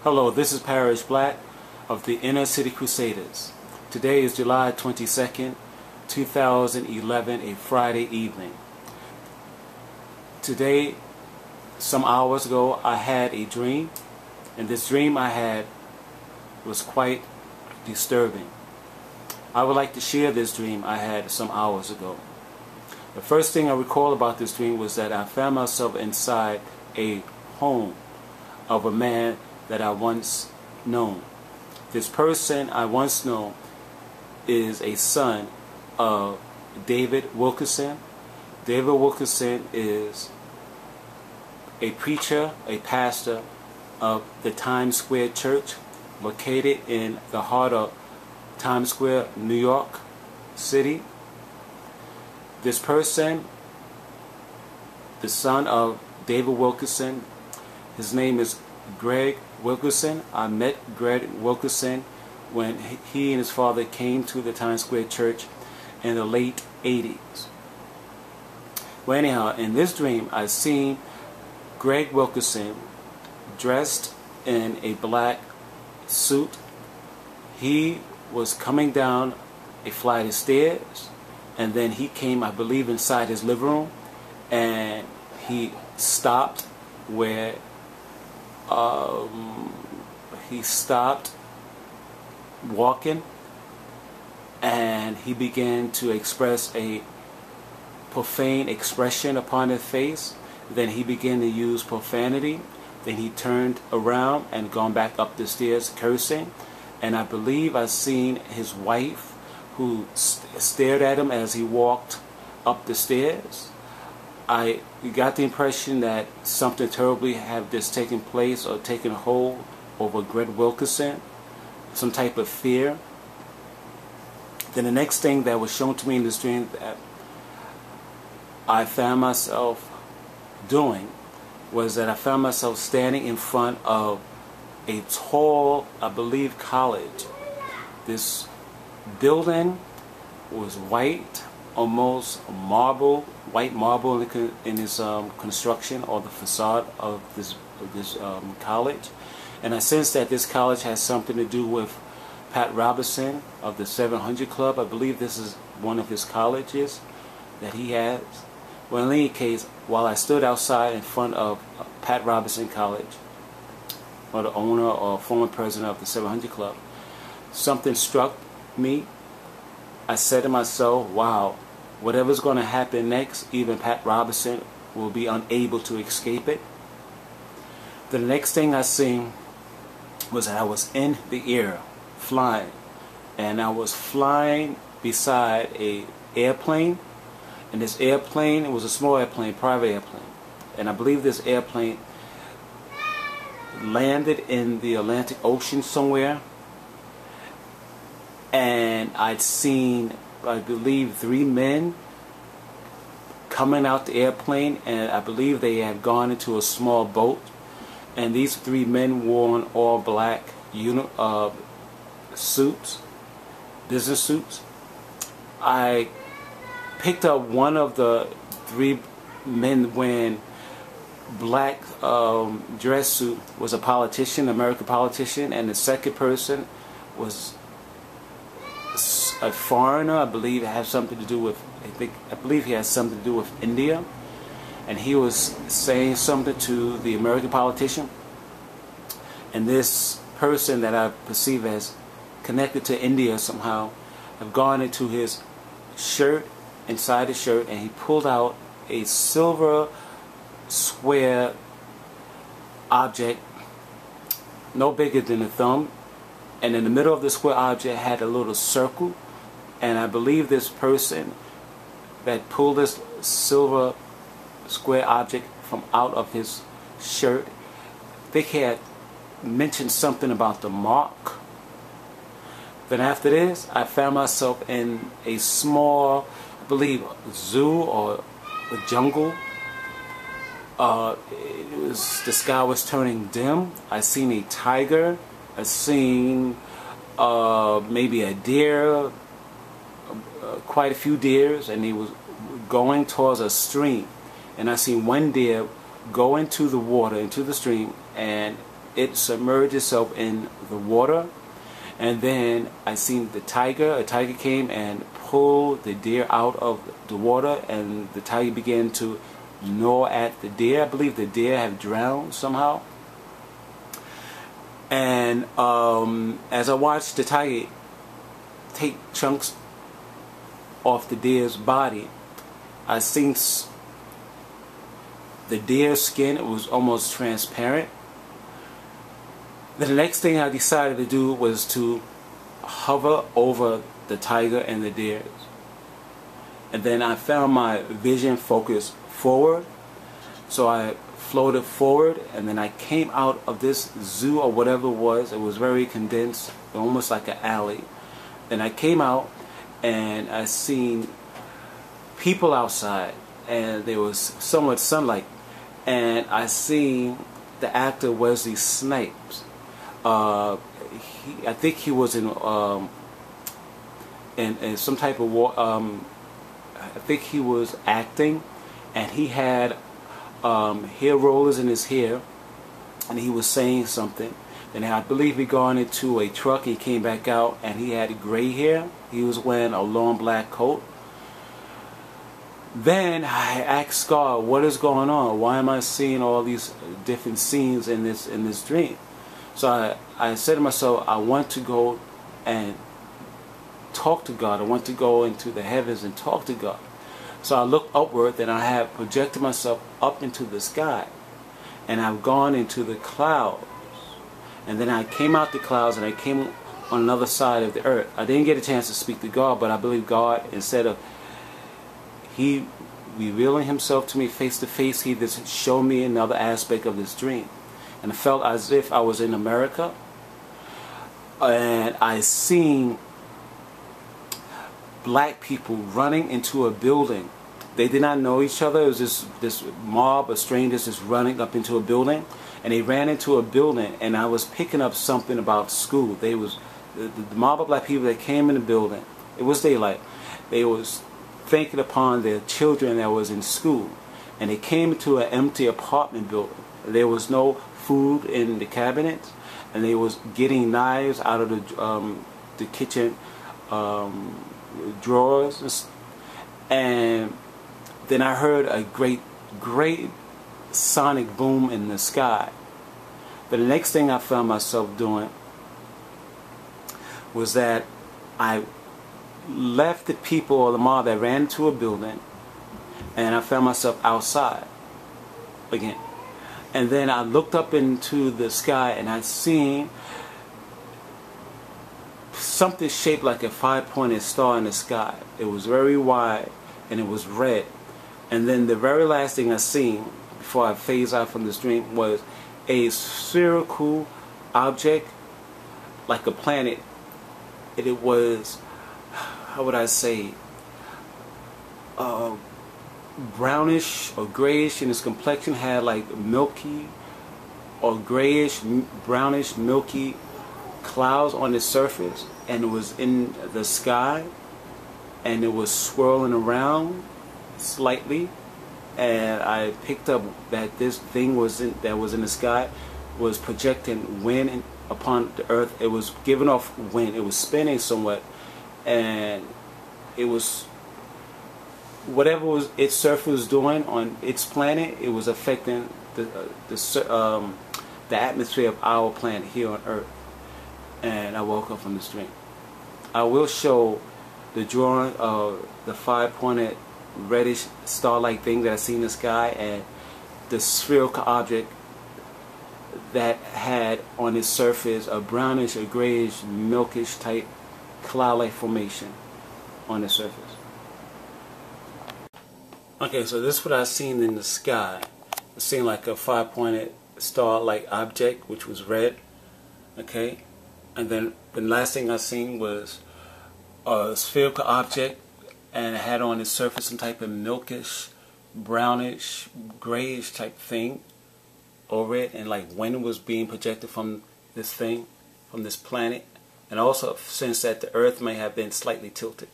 Hello, this is Parrish Black of the Inner City Crusaders. Today is July 22nd, 2011, a Friday evening. Today, some hours ago, I had a dream, and this dream I had was quite disturbing. I would like to share this dream I had some hours ago. The first thing I recall about this dream was that I found myself inside a home of a man that I once known. This person I once known is a son of David Wilkerson. David Wilkerson is a preacher, a pastor of the Times Square Church, located in the heart of Times Square, New York City. This person, the son of David Wilkerson, his name is Greg Wilkerson. I met Greg Wilkerson when he and his father came to the Times Square Church in the late 80s. Well, anyhow, in this dream, I seen Greg Wilkerson dressed in a black suit. He was coming down a flight of stairs, and then he came, I believe, inside his living room, and he stopped where he stopped walking, and he began to express a profane expression upon his face. Then he began to use profanity. Then he turned around and gone back up the stairs cursing, and I believe I seen his wife, who stared at him as he walked up the stairs. I got the impression that something terribly had just taken place or taken hold over Greg Wilkerson, some type of fear. Then the next thing that was shown to me in this dream that I found myself doing was that I found myself standing in front of a tall, I believe, college. This building was white, almost marble, white marble in its construction, or the facade of this college. And I sensed that this college has something to do with Pat Robertson of the 700 Club. I believe this is one of his colleges that he has. Well, in any case, while I stood outside in front of Pat Robertson College, or the owner or former president of the 700 Club, something struck me. I said to myself, wow, whatever's going to happen next, even Pat Robertson will be unable to escape it. The next thing I seen was that I was in the air, flying. And I was flying beside a airplane. And this airplane, it was a small airplane, private airplane. And I believe this airplane landed in the Atlantic Ocean somewhere. And I'd seen, I believe, 3 men coming out the airplane, and I believe they had gone into a small boat, and these 3 men wore all black suits, business suits. I picked up one of the 3 men wearing black dress suit was a politician, American politician, and the second person was a foreigner. I believe it had something to do with, I believe he had something to do with India, and he was saying something to the American politician, and this person that I perceive as connected to India somehow have gone into his shirt, inside his shirt, and he pulled out a silver square object no bigger than a thumb, and in the middle of the square object had a little circle. And I believe this person that pulled this silver square object from out of his shirt, they had mentioned something about the mark. Then after this, I found myself in a small, I believe, zoo or a jungle. The sky was turning dim. I seen a tiger. I seen maybe a deer, quite a few deers, and he was going towards a stream. And I seen one deer go into the water, into the stream, and it submerged itself in the water. And then I seen a tiger came and pulled the deer out of the water, and the tiger began to gnaw at the deer. I believe the deer have drowned somehow. And as I watched the tiger take chunks off the deer's body, I seen the deer's skin. It was almost transparent. Then the next thing I decided to do was to hover over the tiger and the deer. And then I found my vision focused forward. So I floated forward, and then I came out of this zoo or whatever it was. It was very condensed, almost like an alley. Then I came out and I seen people outside, and there was somewhat sunlight. And I seen the actor Wesley Snipes. I think he was in some type of war. I think he was acting, and he had hair rollers in his hair, and he was saying something. And I believe he gone into a truck. He came back out, and he had gray hair. He was wearing a long black coat. Then I asked God, "What is going on? Why am I seeing all these different scenes in this dream?" So I said to myself, I want to go and talk to God. I want to go into the heavens and talk to God. So I looked upward, and I have projected myself up into the sky. And I've gone into the clouds. And then I came out the clouds, and I came on another side of the earth. I didn't get a chance to speak to God, but I believe God, instead of He revealing Himself to me face to face, He just showed me another aspect of this dream. And it felt as if I was in America, and I seen black people running into a building. They did not know each other. It was this mob of strangers just running up into a building, and they ran into a building, and I was picking up something about school. They was the mob of black people that came in the building. It was daylight. They was thinking upon their children that was in school, and they came into an empty apartment building. There was no food in the cabinets, and they was getting knives out of the kitchen drawers. And then I heard a great sonic boom in the sky. But the next thing I found myself doing was that I left the people or the mob that ran into a building, and I found myself outside again. And then I looked up into the sky, and I seen something shaped like a 5-pointed star in the sky. It was very wide, and it was red. And then the very last thing I seen before I phased out from this dream was a spherical object like a planet. And it was, how would I say, brownish or grayish, and its complexion had like milky or grayish, brownish, milky clouds on its surface, and it was in the sky, and it was swirling around slightly. And I picked up that this thing that was in the sky was projecting wind upon the earth. It was giving off wind. It was spinning somewhat, and it was, whatever was its surface was doing on its planet, it was affecting the atmosphere of our planet here on Earth. And I woke up from this dream. I will show the drawing of the 5-pointed reddish star-like thing that I see in the sky, and the spherical object that had on its surface a brownish or grayish, milkish type cloud-like formation on the surface. Okay, so this is what I seen in the sky. I seen like a 5-pointed star-like object, which was red. Okay, and then the last thing I seen was a spherical object, and it had on its surface some type of milkish, brownish, grayish type thing over it, and like wind was being projected from this thing, from this planet. And also, since that the Earth may have been slightly tilted.